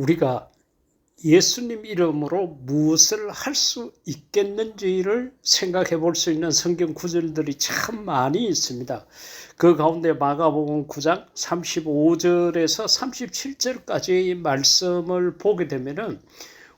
우리가 예수님 이름으로 무엇을 할 수 있겠는지를 생각해 볼 수 있는 성경 구절들이 참 많이 있습니다. 그 가운데 마가복음 9장 35절에서 37절까지의 말씀을 보게 되면은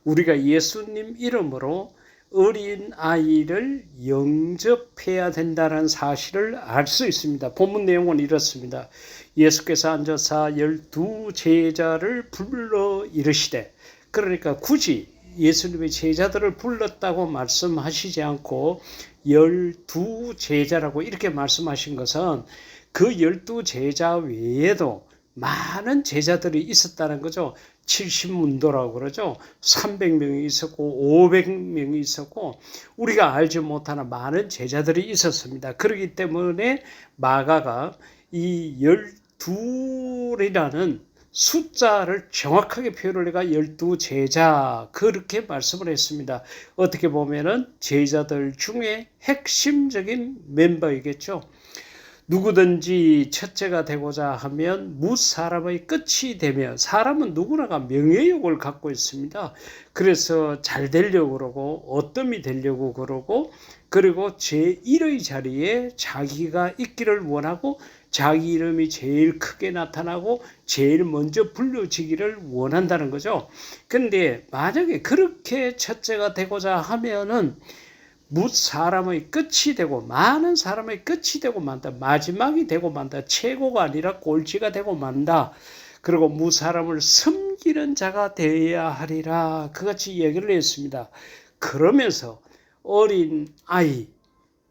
우리가 예수님 이름으로 어린 아이를 영접해야 된다는 사실을 알 수 있습니다. 본문 내용은 이렇습니다. 예수께서 앉아서 12 제자를 불러 이르시되, 그러니까 굳이 예수님의 제자들을 불렀다고 말씀하시지 않고 12 제자라고 이렇게 말씀하신 것은 그 12 제자 외에도 많은 제자들이 있었다는 거죠. 70문도라고 그러죠. 300명이 있었고 500명이 있었고 우리가 알지 못하는 많은 제자들이 있었습니다. 그렇기 때문에 마가가 이 12이라는 숫자를 정확하게 표현을 해가 12 제자 그렇게 말씀을 했습니다. 어떻게 보면은 제자들 중에 핵심적인 멤버이겠죠. 누구든지 첫째가 되고자 하면 무사람의 끝이 되며, 사람은 누구나가 명예욕을 갖고 있습니다. 그래서 잘 되려고 그러고 어뜸이 되려고 그러고, 그리고 제1의 자리에 자기가 있기를 원하고 자기 이름이 제일 크게 나타나고 제일 먼저 불려지기를 원한다는 거죠. 그런데 만약에 그렇게 첫째가 되고자 하면은 무사람의 끝이 되고 많은 사람의 끝이 되고 만다. 마지막이 되고 만다. 최고가 아니라 꼴찌가 되고 만다. 그리고 무사람을 섬기는 자가 되어야 하리라. 그같이 얘기를 했습니다. 그러면서 어린 아이,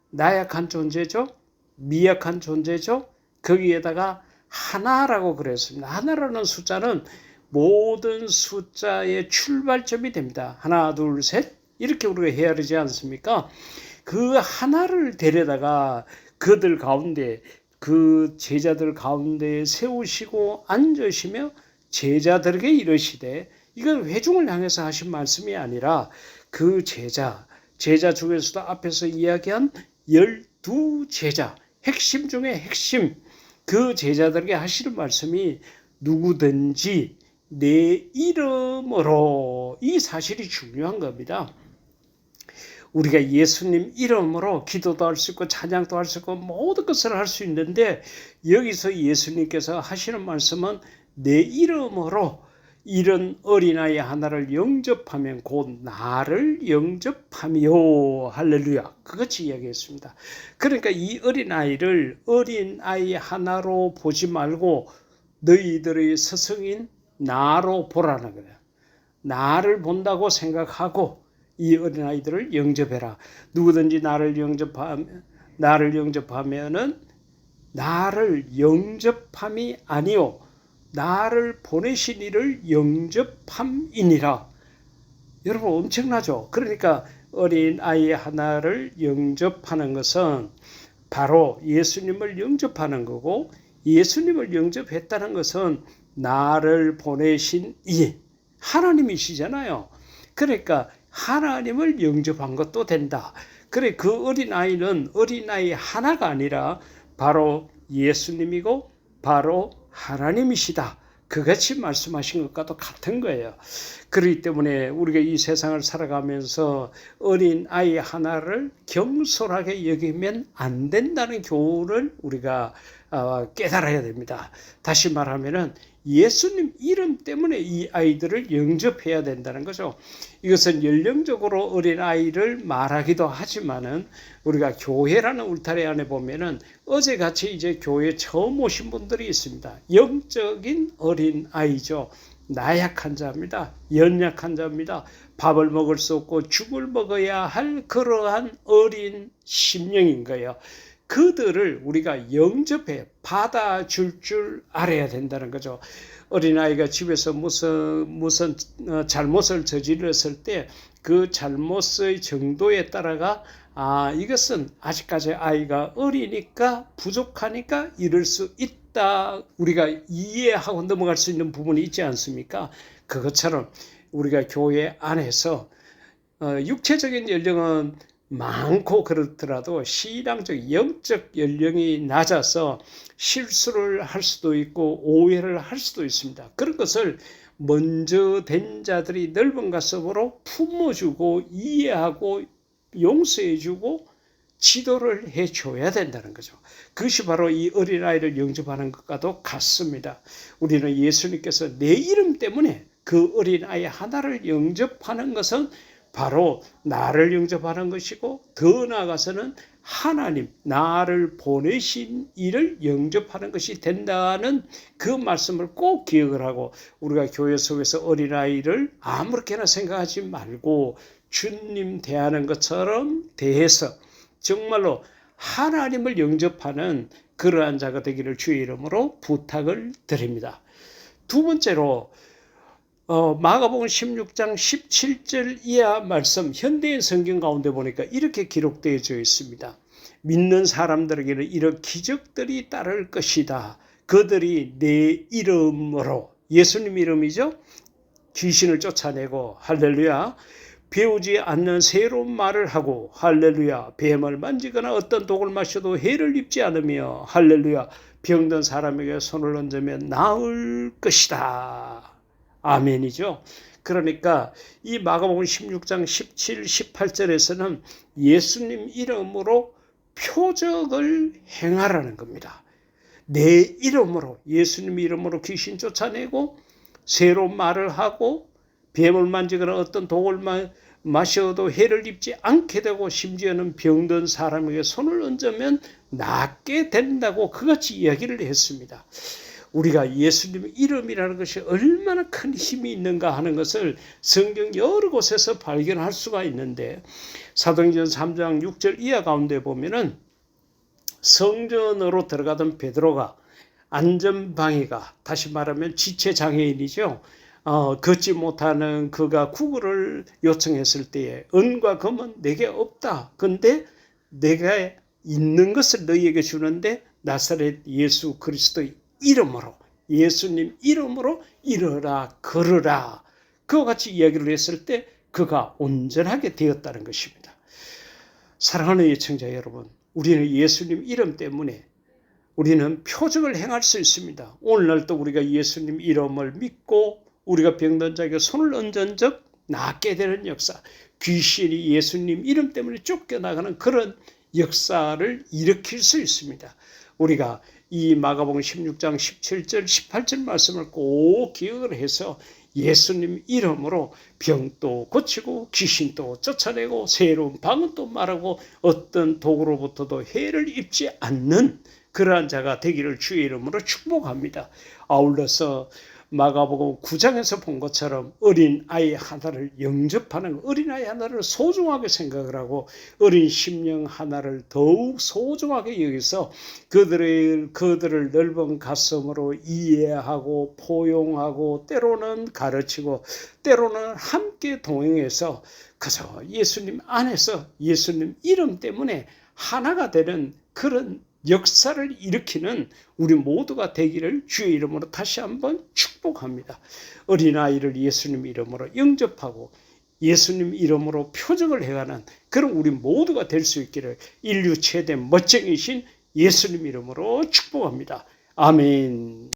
나약한 존재죠. 미약한 존재죠. 거기에다가 하나라고 그랬습니다. 하나라는 숫자는 모든 숫자의 출발점이 됩니다. 하나, 둘, 셋. 이렇게 우리가 헤아리지 않습니까? 그 하나를 데려다가 그들 가운데, 그 제자들 가운데 세우시고 앉으시며 제자들에게 이르시되, 이건 회중을 향해서 하신 말씀이 아니라 그 제자 중에서도 앞에서 이야기한 12 제자, 핵심 중에 핵심, 그 제자들에게 하시는 말씀이 누구든지 내 이름으로, 이 사실이 중요한 겁니다. 우리가 예수님 이름으로 기도도 할 수 있고 찬양도 할 수 있고 모든 것을 할 수 있는데, 여기서 예수님께서 하시는 말씀은 내 이름으로 이런 어린아이 하나를 영접하면 곧 나를 영접하며, 할렐루야, 그것이 이야기했습니다. 그러니까 이 어린아이 하나로 보지 말고 너희들의 스승인 나로 보라는 거예요. 나를 본다고 생각하고 이 어린아이들을 영접해라. 누구든지 나를 영접하면은 나를 영접함이 아니요 나를 보내신 이를 영접함이니라. 여러분 엄청나죠? 그러니까 어린아이 하나를 영접하는 것은 바로 예수님을 영접하는 거고, 예수님을 영접했다는 것은 나를 보내신 이 하나님이시잖아요. 그러니까 하나님을 영접한 것도 된다. 그래, 그 어린아이는 어린아이 하나가 아니라 바로 예수님이고 바로 하나님이시다. 그같이 말씀하신 것과도 같은 거예요. 그렇기 때문에 우리가 이 세상을 살아가면서 어린아이 하나를 경솔하게 여기면 안 된다는 교훈을 우리가 깨달아야 됩니다. 다시 말하면은 예수님 이름 때문에 이 아이들을 영접해야 된다는 거죠. 이것은 연령적으로 어린아이를 말하기도 하지만은 우리가 교회라는 울타리 안에 보면은 어제같이 이제 교회에 처음 오신 분들이 있습니다. 영적인 어린아이죠. 나약한 자입니다. 연약한 자입니다. 밥을 먹을 수 없고 죽을 먹어야 할 그러한 어린 심령인 거예요. 그들을 우리가 영접해 받아줄 줄 알아야 된다는 거죠. 어린아이가 집에서 무슨 잘못을 저질렀을 때 그 잘못의 정도에 따라가 이것은 아직까지 아이가 어리니까 부족하니까 이럴 수 있다, 우리가 이해하고 넘어갈 수 있는 부분이 있지 않습니까? 그것처럼 우리가 교회 안에서 육체적인 연령은 많고 그렇더라도 신앙적 영적 연령이 낮아서 실수를 할 수도 있고 오해를 할 수도 있습니다. 그런 것을 먼저 된 자들이 넓은 가슴으로 품어주고 이해하고 용서해주고 지도를 해줘야 된다는 거죠. 그것이 바로 이 어린아이를 영접하는 것과도 같습니다. 우리는 예수님께서 내 이름 때문에 그 어린아이 하나를 영접하는 것은 바로 나를 영접하는 것이고, 더 나아가서는 하나님, 나를 보내신 이를 영접하는 것이 된다는 그 말씀을 꼭 기억을 하고, 우리가 교회 속에서 어린아이를 아무렇게나 생각하지 말고 주님 대하는 것처럼 대해서 정말로 하나님을 영접하는 그러한 자가 되기를 주의 이름으로 부탁을 드립니다. 두 번째로 마가복음 16장 17절 이하 말씀, 현대인 성경 가운데 보니까 이렇게 기록되어져 있습니다. 믿는 사람들에게는 이런 기적들이 따를 것이다. 그들이 내 이름으로, 예수님 이름이죠, 귀신을 쫓아내고, 할렐루야, 배우지 않는 새로운 말을 하고, 할렐루야, 뱀을 만지거나 어떤 독을 마셔도 해를 입지 않으며, 할렐루야, 병든 사람에게 손을 얹으면 나을 것이다. 아멘이죠. 그러니까 이 마가복음 16장 17, 18절에서는 예수님 이름으로 표적을 행하라는 겁니다. 내 이름으로, 예수님 이름으로 귀신 쫓아내고, 새로운 말을 하고, 뱀을 만지거나 어떤 독을 마셔도 해를 입지 않게 되고, 심지어는 병든 사람에게 손을 얹으면 낫게 된다고 그같이 이야기를 했습니다. 우리가 예수님 이름이라는 것이 얼마나 큰 힘이 있는가 하는 것을 성경 여러 곳에서 발견할 수가 있는데, 사도행전 3장 6절 이하 가운데 보면은 성전으로 들어가던 베드로가 안전방해가, 다시 말하면 지체장애인이죠. 걷지 못하는 그가 구걸을 요청했을 때에 은과 금은 내게 없다. 근데 내가 있는 것을 너희에게 주는데 나사렛 예수 그리스도의 이름으로, 예수님 이름으로 일어나 걸으라. 그와 같이 이야기를 했을 때 그가 온전하게 되었다는 것입니다. 사랑하는 예청자 여러분, 우리는 예수님 이름 때문에 우리는 표적을 행할 수 있습니다. 오늘날도 우리가 예수님 이름을 믿고 우리가 병든 자에게 손을 얹은 적 낫게 되는 역사, 귀신이 예수님 이름 때문에 쫓겨나가는 그런 역사를 일으킬 수 있습니다. 우리가 이 마가복음 16장 17절 18절 말씀을 꼭 기억을 해서 예수님 이름으로 병도 고치고 귀신도 쫓아내고 새로운 방언도 말하고 어떤 독으로부터도 해를 입지 않는 그러한 자가 되기를 주의 이름으로 축복합니다. 아울러서 마가복음 9장에서 본 것처럼 어린아이 하나를 영접하는, 어린아이 하나를 소중하게 생각을 하고 어린 심령 하나를 더욱 소중하게 여기서 그들을 넓은 가슴으로 이해하고 포용하고 때로는 가르치고 때로는 함께 동행해서 그저 예수님 안에서 예수님 이름 때문에 하나가 되는 그런 역사를 일으키는 우리 모두가 되기를 주의 이름으로 다시 한번 축복합니다. 어린아이를 예수님 이름으로 영접하고 예수님 이름으로 표적을 해가는 그런 우리 모두가 될 수 있기를 인류 최대 멋쟁이신 예수님 이름으로 축복합니다. 아멘.